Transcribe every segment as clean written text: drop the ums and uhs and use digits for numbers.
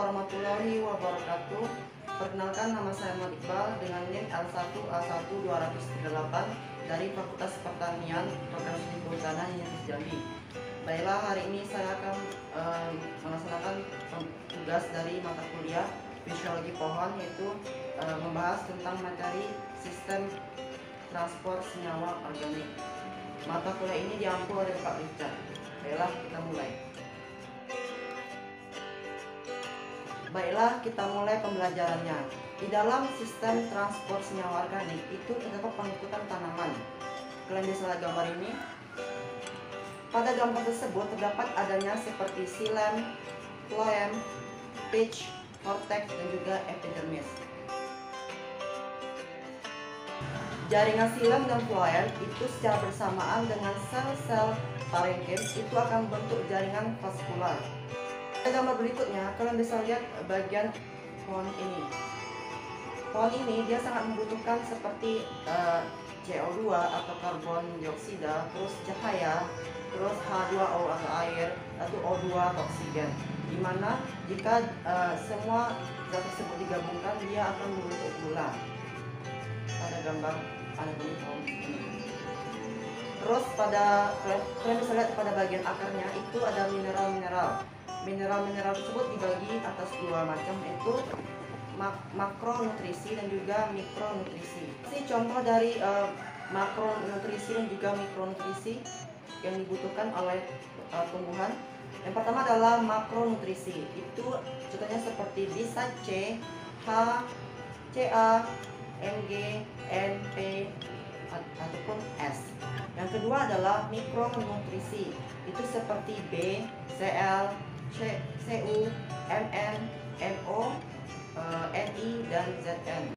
warahmatullahi wabarakatuh. Perkenalkan, nama saya Muhammad Iqbal dengan NIM L1A1-238 dari Fakultas Pertanian Program Studi Kehutanan Universitas Jambi. Baiklah, hari ini saya akan melaksanakan tugas dari mata kuliah Fisiologi Pohon, yaitu membahas tentang materi sistem transport senyawa organik. Mata kuliah ini diampu oleh Pak Richard. Baiklah, kita mulai pembelajarannya. Di dalam sistem transport senyawa organik itu terdapat pengikutan tanaman. Kalian bisa lihat gambar ini. Pada gambar tersebut terdapat adanya seperti xilem, phloem, pitch, cortex, dan juga epidermis. Jaringan xilem dan phloem itu secara bersamaan dengan sel-sel parenkim itu akan membentuk jaringan vaskular. Pada gambar berikutnya, kalian bisa lihat bagian pohon ini. Pohon ini dia sangat membutuhkan seperti CO2 atau karbon dioksida, terus cahaya, terus H2O atau air, atau O2 atau oksigen. Dimana jika semua zat tersebut digabungkan, dia akan membentuk gula. Pada gambar anatomi pohon ini. Terus kalian bisa lihat pada bagian akarnya itu ada mineral-mineral. Mineral-mineral tersebut dibagi atas dua macam, yaitu makronutrisi dan juga mikronutrisi. Ini contoh dari makronutrisi dan juga mikronutrisi yang dibutuhkan oleh tumbuhan. Yang pertama adalah makronutrisi. Itu contohnya seperti bisa C, H, Ca, Mg, N, P, ataupun S. Yang kedua adalah mikronutrisi. Itu seperti B, Cl, Cu, Mn, No, Ni, dan Zn.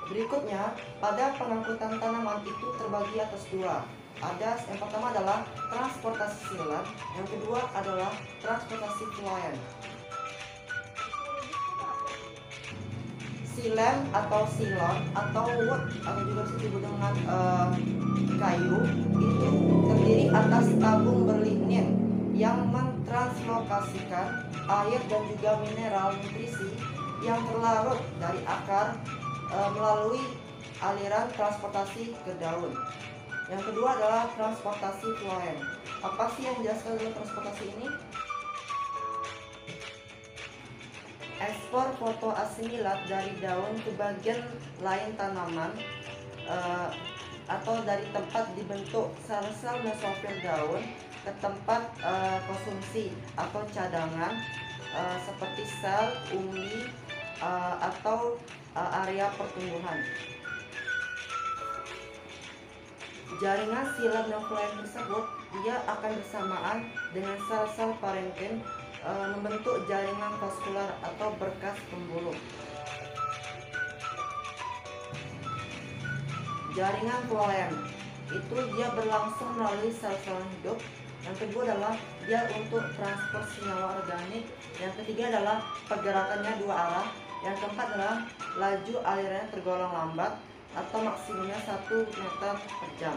Berikutnya, pada pengangkutan tanaman itu terbagi atas dua. Yang pertama adalah transportasi xilem, yang kedua adalah transportasi phloem. Xilem atau xilon atau wood atau juga disebut dengan kayu itu terdiri atas tabung berlignin yang mentranslokasikan air dan juga mineral nutrisi yang terlarut dari akar melalui aliran transportasi ke daun. Yang kedua adalah transportasi phloem. Apa sih yang dijelaskan dalam transportasi ini? Ekspor fotoasimilat dari daun ke bagian lain tanaman atau dari tempat dibentuk sel-sel mesofil daun ke tempat konsumsi atau cadangan seperti sel, umbi, atau area pertumbuhan. Jaringan xilem dan phloem tersebut dia akan bersamaan dengan sel-sel parenkim membentuk jaringan vaskular atau berkas pembuluh. Jaringan phloem itu dia berlangsung melalui sel-sel hidup. Yang kedua adalah dia untuk transport senyawa organik. Yang ketiga adalah pergerakannya dua arah. Yang keempat adalah laju alirannya tergolong lambat atau maksimumnya 1 meter per jam.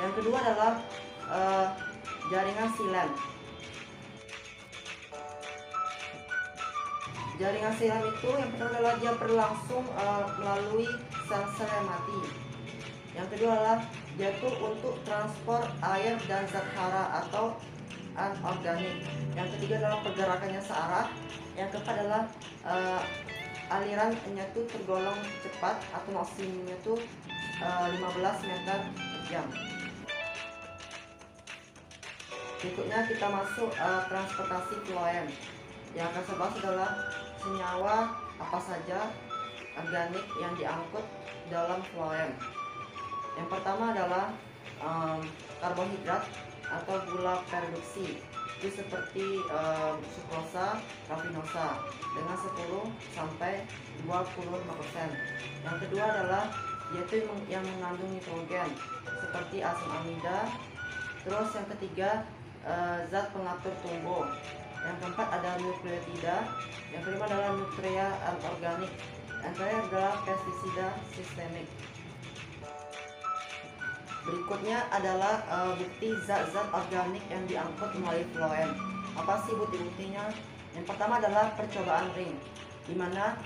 Yang kedua adalah jaringan xilem. Jaringan xilem itu yang pertama adalah dia berlangsung melalui sel-sel yang mati. Yang kedua adalah dia itu untuk transport air dan zat hara atau anorganik. Yang ketiga adalah pergerakannya searah. Yang keempat adalah alirannya itu tergolong cepat atau maksimumnya itu 15 meter per jam. Berikutnya kita masuk transportasi phloem. Yang akan saya bahas adalah senyawa apa saja organik yang diangkut dalam phloem. Yang pertama adalah karbohidrat atau gula reduksi. Itu seperti sukrosa, rafinosa dengan 10 sampai 25%. Yang kedua adalah yaitu yang mengandung nitrogen seperti asam amida. Terus yang ketiga zat pengatur tumbuh. Yang keempat ada nukleotida. Yang kelima adalah nutria anorganik. Yang terakhir adalah pestisida sistemik. Berikutnya adalah bukti zat-zat organik yang diangkut melalui phloem. Apa sih bukti-buktinya? Yang pertama adalah percobaan ring, di mana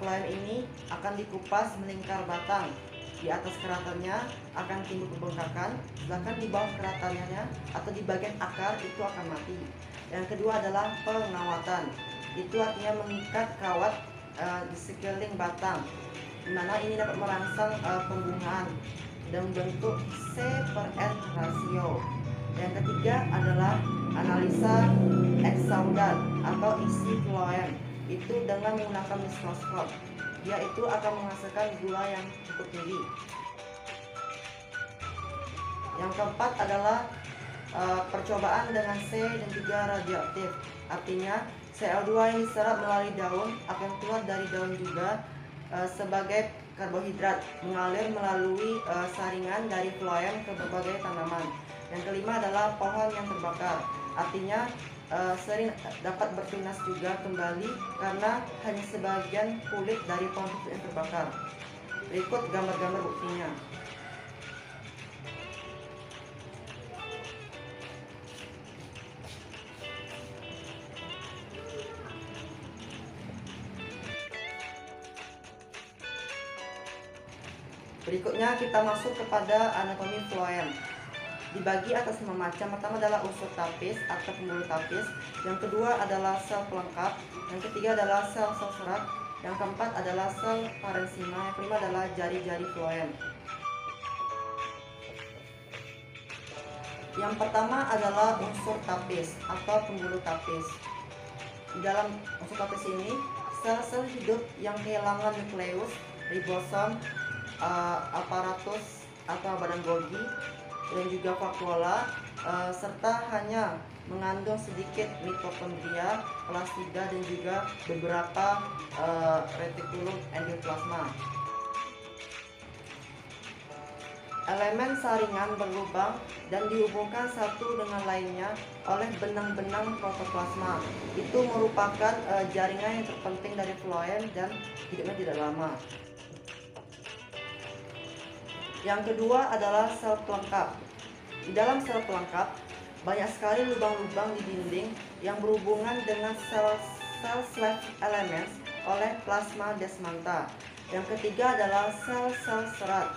phloem ini akan dikupas melingkar batang. Di atas keratannya akan timbul pembengkakan, sedangkan di bawah keratannya atau di bagian akar itu akan mati. Yang kedua adalah pengawatan, itu artinya mengikat kawat di sekeliling batang, di mana ini dapat merangsang pembungaan dan membentuk C/N rasio. Yang ketiga adalah analisa eksaudat atau isi phloem, itu dengan menggunakan mikroskop. Dia itu akan menghasilkan gula yang cukup tinggi. Yang keempat adalah percobaan dengan C dan juga radioaktif. Artinya CO2 yang diserap melalui daun akan keluar dari daun juga sebagai karbohidrat, mengalir melalui saringan dari phloem ke berbagai tanaman. Yang kelima adalah pohon yang terbakar. Artinya sering dapat bertunas juga kembali karena hanya sebagian kulit dari pohon yang terbakar. Berikut gambar-gambar buktinya. Berikutnya kita masuk kepada anatomi phloem. Dibagi atas 5 macam. Pertama adalah unsur tapis atau pembuluh tapis. Yang kedua adalah sel pelengkap. Yang ketiga adalah sel-sel serat. Yang keempat adalah sel parenkima. Yang kelima adalah jari-jari phloem. Yang pertama adalah unsur tapis atau pembuluh tapis. Di dalam unsur tapis ini, sel-sel hidup yang kehilangan nukleus, ribosom, aparatus atau badan Golgi, dan juga vakuola, serta hanya mengandung sedikit mitokondria, plastida, dan juga beberapa retikulum endoplasma. Elemen saringan berlubang dan dihubungkan satu dengan lainnya oleh benang-benang protoplasma. Itu merupakan jaringan yang terpenting dari phloem dan hidupnya tidak lama. Yang kedua adalah sel pelengkap. Di dalam sel pelengkap, banyak sekali lubang-lubang di dinding yang berhubungan dengan sel-sel slave elements oleh plasma desmanta. Yang ketiga adalah sel-sel serat.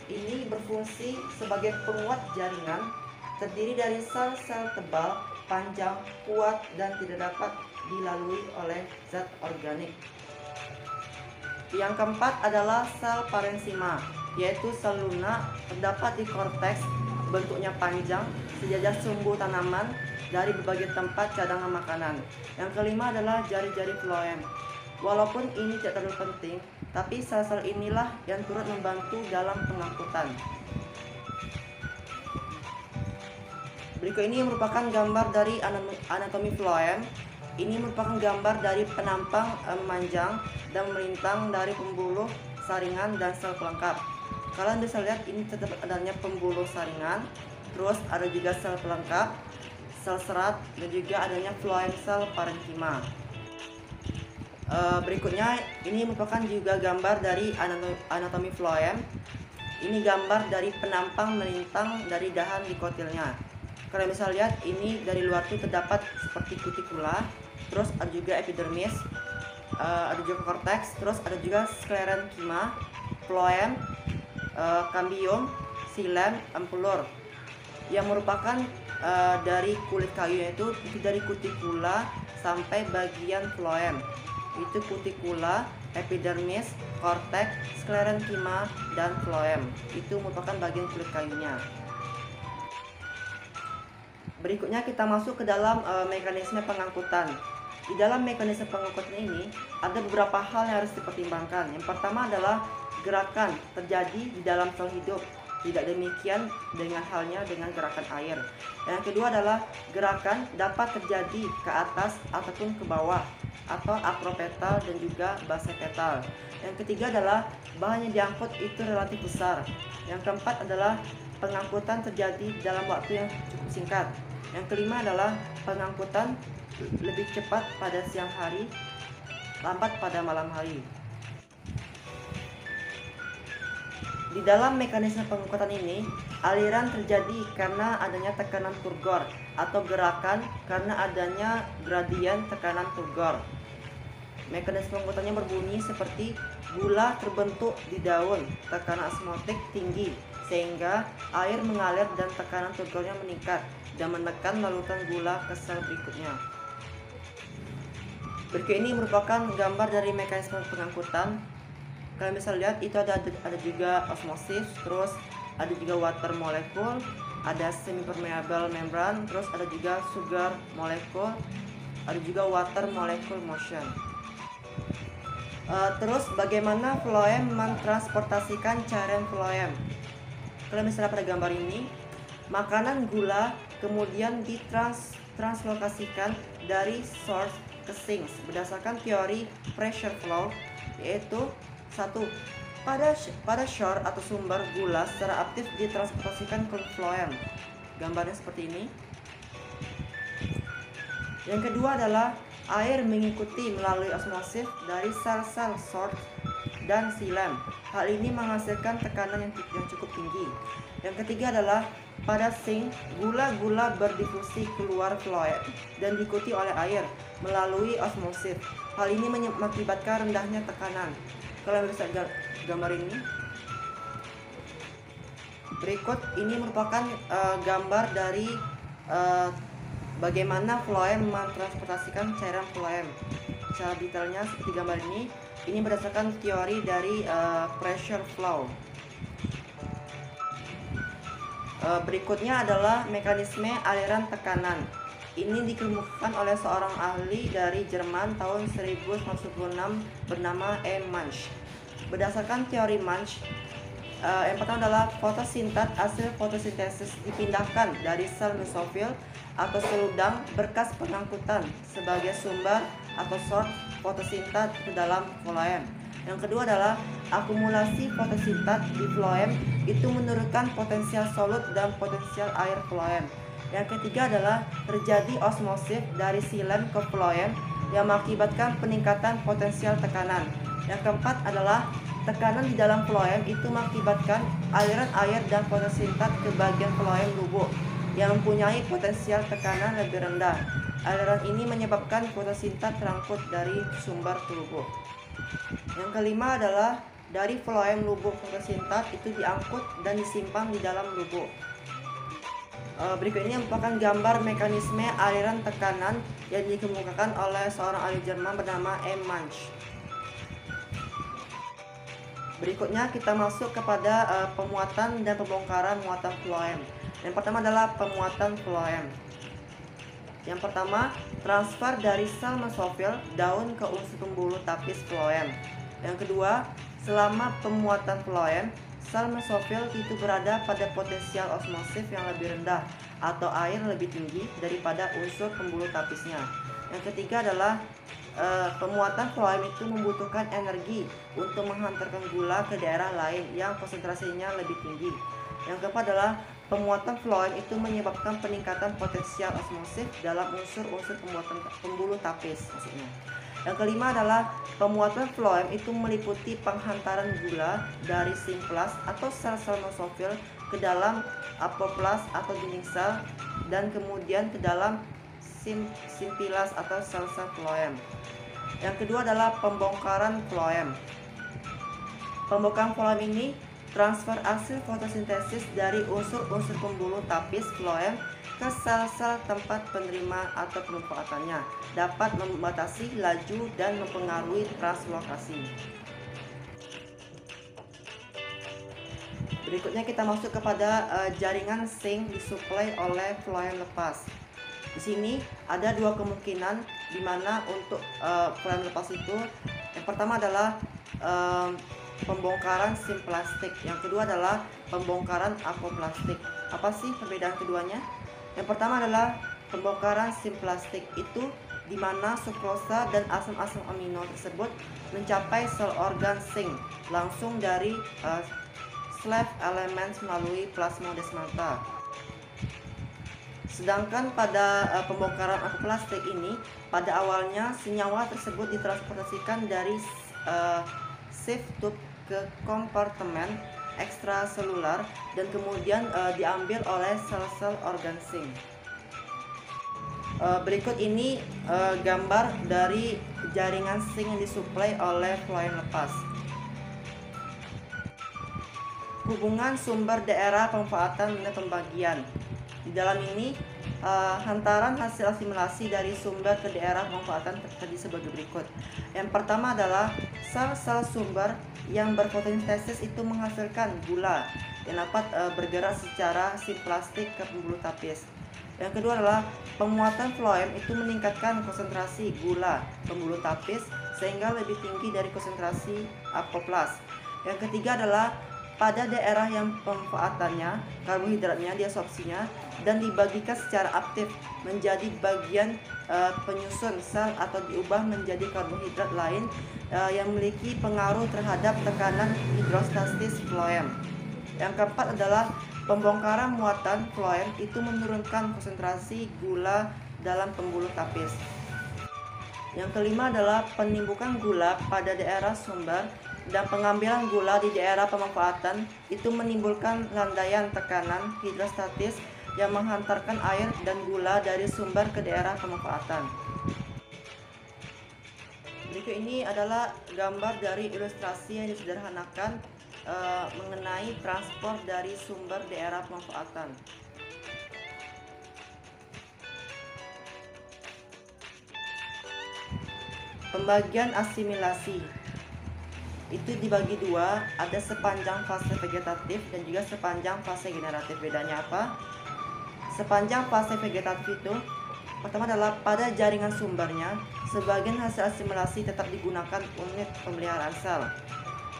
Ini berfungsi sebagai penguat jaringan, terdiri dari sel-sel tebal, panjang, kuat, dan tidak dapat dilalui oleh zat organik. Yang keempat adalah sel parenkima, yaitu sel lunak, terdapat di korteks, bentuknya panjang, sejajar sumbu tanaman dari berbagai tempat cadangan makanan. Yang kelima adalah jari-jari phloem. Walaupun ini tidak terlalu penting, tapi sel-sel inilah yang turut membantu dalam pengangkutan. Berikut ini merupakan gambar dari anatomi phloem. Ini merupakan gambar dari penampang memanjang dan melintang dari pembuluh saringan dan sel pelengkap. Kalian bisa lihat ini terdapat adanya pembuluh saringan, terus ada juga sel pelengkap, sel serat, dan juga adanya phloem sel parenkima. Berikutnya ini merupakan juga gambar dari anatomi phloem. Ini gambar dari penampang melintang dari dahan dikotilnya. Kalian bisa lihat ini dari luar itu terdapat seperti kutikula, terus ada juga epidermis, ada juga korteks, terus ada juga sklerenkima, phloem, kambium, xilem, ampulor, yang merupakan dari kulit kayu, yaitu dari kutikula sampai bagian phloem. Itu kutikula, epidermis, korteks, sklerenkima, dan phloem. Itu merupakan bagian kulit kayunya. Berikutnya kita masuk ke dalam mekanisme pengangkutan. Di dalam mekanisme pengangkutan ini ada beberapa hal yang harus dipertimbangkan. Yang pertama adalah gerakan terjadi di dalam sel hidup. Tidak demikian dengan halnya dengan gerakan air. Yang kedua adalah gerakan dapat terjadi ke atas ataupun ke bawah, atau akropetal dan juga basepetal. Yang ketiga adalah bahan yang diangkut itu relatif besar. Yang keempat adalah pengangkutan terjadi dalam waktu yang cukup singkat. Yang kelima adalah pengangkutan lebih cepat pada siang hari, lambat pada malam hari. Di dalam mekanisme pengangkutan ini, aliran terjadi karena adanya tekanan turgor atau gerakan karena adanya gradien tekanan Turgor. Mekanisme pengangkutannya berbunyi seperti gula terbentuk di daun, tekanan osmotik tinggi sehingga air mengalir dan tekanan Turgornya meningkat dan menekan larutan gula ke sel berikutnya. Berikut ini merupakan gambar dari mekanisme pengangkutan. Kalian bisa lihat itu ada juga osmosis, terus ada juga water molecule, ada semi permeable membran, terus ada juga sugar molecule, ada juga water molecule motion. Terus bagaimana floem mentransportasikan cairan floem? Kalian bisa lihat pada gambar ini, makanan gula kemudian ditranslokasikan dari source ke sinks berdasarkan teori pressure flow, yaitu satu, pada shore atau sumber gula secara aktif ditransportasikan ke floem. Gambarnya seperti ini. Yang kedua adalah air mengikuti melalui osmosis dari sel-sel source dan xilem. Hal ini menghasilkan tekanan yang cukup tinggi. Yang ketiga adalah pada sink, gula-gula berdifusi keluar floem dan diikuti oleh air melalui osmosis. Hal ini mengakibatkan rendahnya tekanan. Kalian bisa gambar ini. Berikut ini merupakan gambar dari bagaimana floem mentransportasikan cairan floem. Secara detailnya seperti gambar ini. Ini berdasarkan teori dari pressure flow. Berikutnya adalah mekanisme aliran tekanan. Ini dikemukakan oleh seorang ahli dari Jerman tahun 1996 bernama E. Munch. Berdasarkan teori Munch, yang pertama adalah fotosintat hasil fotosintesis dipindahkan dari sel mesofil atau seludang berkas pengangkutan sebagai sumber atau source fotosintat ke dalam floem. Yang kedua adalah akumulasi fotosintat di floem itu menurunkan potensial solut dan potensial air floem. Yang ketiga adalah terjadi osmosis dari xilem ke floem yang mengakibatkan peningkatan potensial tekanan. Yang keempat adalah tekanan di dalam floem itu mengakibatkan aliran air dan fotosintat ke bagian floem lubuk yang mempunyai potensial tekanan lebih rendah. Aliran ini menyebabkan fotosintat terangkut dari sumber ke lubuk. Yang kelima adalah dari floem lubuk fotosintat itu diangkut dan disimpan di dalam lubuk. Berikut ini merupakan gambar mekanisme aliran tekanan yang dikemukakan oleh seorang ahli Jerman bernama E. Munch. Berikutnya kita masuk kepada pemuatan dan pembongkaran muatan floem. Yang pertama adalah pemuatan floem. Yang pertama, transfer dari sel mesofil daun ke unsur pembuluh tapis floem. Yang kedua, selama pemuatan floem, sel mesofil itu berada pada potensial osmosis yang lebih rendah atau air lebih tinggi daripada unsur pembuluh tapisnya. Yang ketiga adalah pemuatan floem itu membutuhkan energi untuk menghantarkan gula ke daerah lain yang konsentrasinya lebih tinggi. Yang keempat adalah pemuatan floem itu menyebabkan peningkatan potensial osmosis dalam unsur-unsur pembuluh tapis maksudnya. Yang kelima adalah pemuatan floem itu meliputi penghantaran gula dari simplas atau sel-sel mesofil ke dalam apoplas atau dinding sel dan kemudian ke dalam simpilas atau sel-sel floem. Yang kedua adalah pembongkaran floem. Pembongkaran floem ini transfer hasil fotosintesis dari unsur-unsur pembuluh tapis floem ke sel-sel tempat penerima atau pemanfaatannya, dapat membatasi laju dan mempengaruhi translokasi. Berikutnya kita masuk kepada jaringan sink disuplai oleh floem lepas. Di sini ada dua kemungkinan di mana untuk floem lepas itu, yang pertama adalah pembongkaran simplastik, yang kedua adalah pembongkaran apoplastik. Apa sih perbedaan keduanya? Yang pertama adalah pembongkaran simplastik itu di mana sukrosa dan asam-asam amino tersebut mencapai sel organ sink langsung dari slave elements melalui plasmodesmata. Sedangkan pada pembongkaran apoplastik ini, pada awalnya senyawa tersebut ditransportasikan dari sieve tube ke kompartemen ekstraselular dan kemudian diambil oleh sel-sel organ sink. Berikut ini gambar dari jaringan sink yang disuplai oleh fluent lepas. Hubungan sumber daerah pemanfaatan dan pembagian. Di dalam ini hantaran hasil asimilasi dari sumber ke daerah pemanfaatan terjadi sebagai berikut. Yang pertama adalah sel-sel sumber yang berfotosintesis itu menghasilkan gula yang dapat bergerak secara simplastik ke pembuluh tapis. Yang kedua adalah penguatan floem itu meningkatkan konsentrasi gula pembuluh tapis sehingga lebih tinggi dari konsentrasi apoplas. Yang ketiga adalah pada daerah yang pemanfaatannya karbohidratnya diabsorpsinya dan dibagikan secara aktif menjadi bagian penyusun sel atau diubah menjadi karbohidrat lain yang memiliki pengaruh terhadap tekanan hidrostasis floem. Yang keempat adalah pembongkaran muatan floem itu menurunkan konsentrasi gula dalam pembuluh tapis. Yang kelima adalah penimbukan gula pada daerah sumber dan pengambilan gula di daerah pemanfaatan itu menimbulkan landaian tekanan hidrostatis yang menghantarkan air dan gula dari sumber ke daerah pemanfaatan. Berikut ini adalah gambar dari ilustrasi yang disederhanakan mengenai transport dari sumber daerah pemanfaatan. Pembagian asimilasi itu dibagi dua, ada sepanjang fase vegetatif dan juga sepanjang fase generatif. Bedanya apa? Sepanjang fase vegetatif itu pertama adalah pada jaringan sumbernya sebagian hasil asimilasi tetap digunakan unit pemeliharaan sel.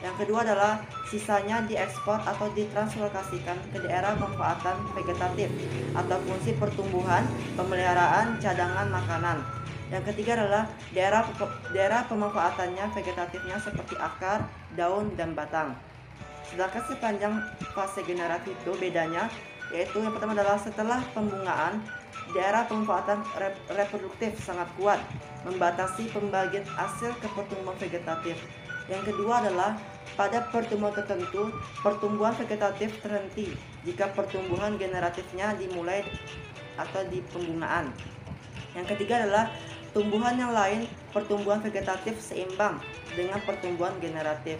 Yang kedua adalah sisanya diekspor atau ditranslokasikan ke daerah pemanfaatan vegetatif atau fungsi pertumbuhan, pemeliharaan, cadangan makanan. Yang ketiga adalah daerah pemanfaatannya vegetatifnya seperti akar, daun, dan batang. Sedangkan sepanjang fase generatif itu bedanya, yaitu yang pertama adalah setelah pembungaan, daerah pemanfaatan reproduktif sangat kuat, membatasi pembagian hasil ke pertumbuhan vegetatif. Yang kedua adalah pada pertumbuhan tertentu, pertumbuhan vegetatif terhenti jika pertumbuhan generatifnya dimulai atau di pembungaan. Yang ketiga adalah tumbuhan yang lain, pertumbuhan vegetatif seimbang dengan pertumbuhan generatif.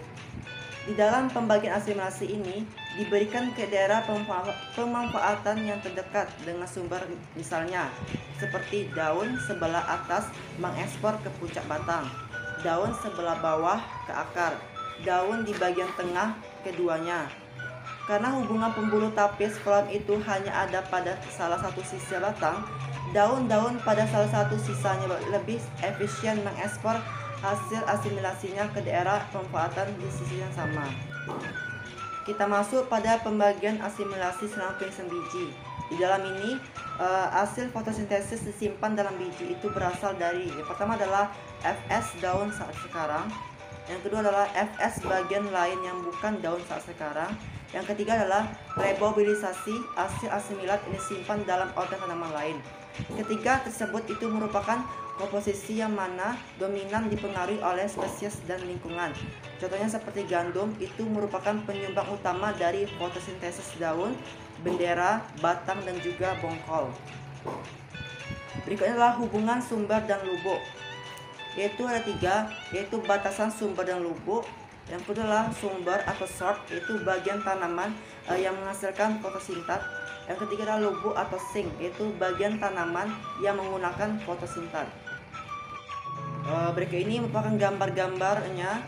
Di dalam pembagian asimilasi ini diberikan ke daerah pemanfaatan yang terdekat dengan sumber, misalnya seperti daun sebelah atas mengekspor ke puncak batang, daun sebelah bawah ke akar, daun di bagian tengah keduanya. Karena hubungan pembuluh tapis floem itu hanya ada pada salah satu sisi batang, daun-daun pada salah satu sisanya lebih efisien mengekspor hasil asimilasinya ke daerah pemanfaatan di sisi yang sama. Kita masuk pada pembagian asimilasi selang pengisian biji. Di dalam ini hasil fotosintesis disimpan dalam biji itu berasal dari yang pertama adalah Fs daun saat sekarang, yang kedua adalah Fs bagian lain yang bukan daun saat sekarang, yang ketiga adalah rebobilisasi hasil asimilat yang disimpan dalam organ tanaman lain. Ketiga tersebut itu merupakan komposisi yang mana dominan dipengaruhi oleh spesies dan lingkungan. Contohnya seperti gandum itu merupakan penyumbang utama dari fotosintesis daun, bendera, batang, dan juga bongkol. Berikutnya adalah hubungan sumber dan lubuk, yaitu ada tiga, yaitu batasan sumber dan lubuk. Yang kedua adalah sumber atau source, yaitu bagian tanaman yang menghasilkan fotosintat. Yang ketiga adalah lubuk atau sink, yaitu bagian tanaman yang menggunakan fotosintat. Berikut ini merupakan gambar-gambarnya.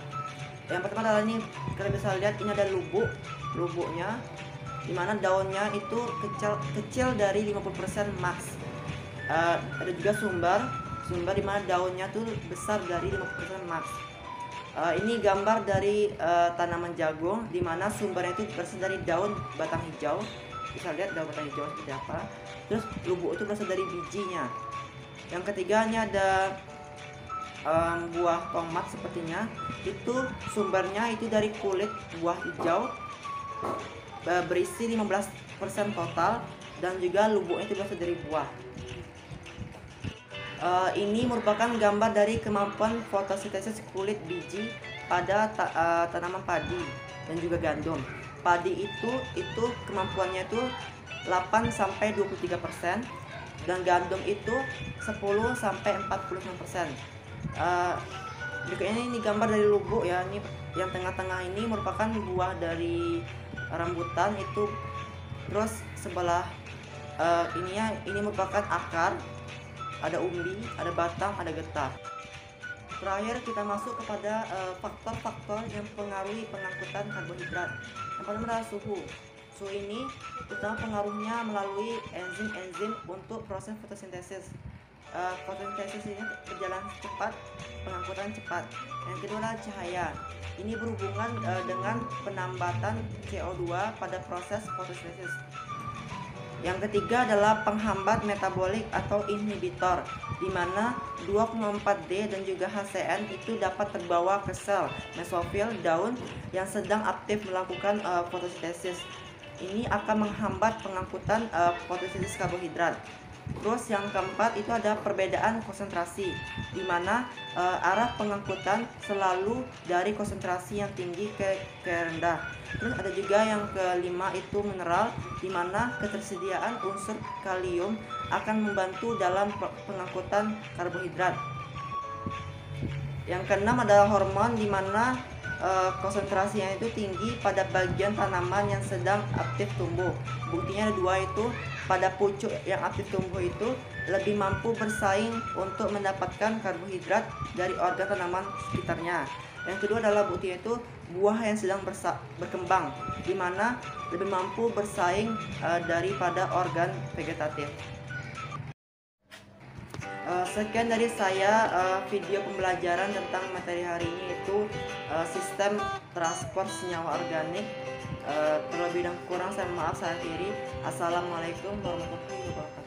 Yang pertama adalah ini, kalian bisa lihat ini ada lubuknya, dimana daunnya itu kecil dari 50% max. Ada juga sumber dimana daunnya tuh besar dari 50% max. Ini gambar dari tanaman jagung, dimana sumbernya itu berasal dari daun batang hijau. Bisa lihat daun batang hijau seperti apa. Terus lubuk itu berasal dari bijinya. Yang ketiganya ada buah tomat sepertinya, itu sumbernya itu dari kulit buah hijau, berisi 15% total, dan juga lubuknya itu berasal dari buah. Ini merupakan gambar dari kemampuan fotosintesis kulit biji pada tanaman padi dan juga gandum. Padi itu kemampuannya itu 8-23%, dan gandum itu 10-45%. Berikutnya ini gambar dari lubuk ya. Ini yang tengah-tengah ini merupakan buah dari rambutan itu. Terus sebelah ini merupakan akar, ada umbi, ada batang, ada getah. Terakhir kita masuk kepada faktor-faktor yang mempengaruhi pengangkutan karbohidrat. Yang pertama adalah suhu. Suhu ini utama pengaruhnya melalui enzim-enzim untuk proses fotosintesis. Fotosintesis ini berjalan cepat, pengangkutan cepat. Yang kedua adalah cahaya. Ini berhubungan dengan penambatan CO2 pada proses fotosintesis. Yang ketiga adalah penghambat metabolik atau inhibitor, di mana 2,4-D dan juga HCN itu dapat terbawa ke sel mesofil daun yang sedang aktif melakukan fotosintesis. Ini akan menghambat pengangkutan fotosintesis karbohidrat. Terus yang keempat itu ada perbedaan konsentrasi, di mana arah pengangkutan selalu dari konsentrasi yang tinggi ke rendah. Terus ada juga yang kelima itu mineral, di mana ketersediaan unsur kalium akan membantu dalam pengangkutan karbohidrat. Yang keenam adalah hormon, di mana konsentrasinya itu tinggi pada bagian tanaman yang sedang aktif tumbuh. Buktinya ada dua, itu pada pucuk yang aktif tumbuh itu lebih mampu bersaing untuk mendapatkan karbohidrat dari organ tanaman sekitarnya. Yang kedua adalah buktinya itu buah yang sedang berkembang, di mana lebih mampu bersaing daripada organ vegetatif. Sekian dari saya video pembelajaran tentang materi hari ini, itu sistem transport senyawa organik. Terlebih dan kurang saya maaf, saya akhiri. Assalamualaikum warahmatullahi wabarakatuh.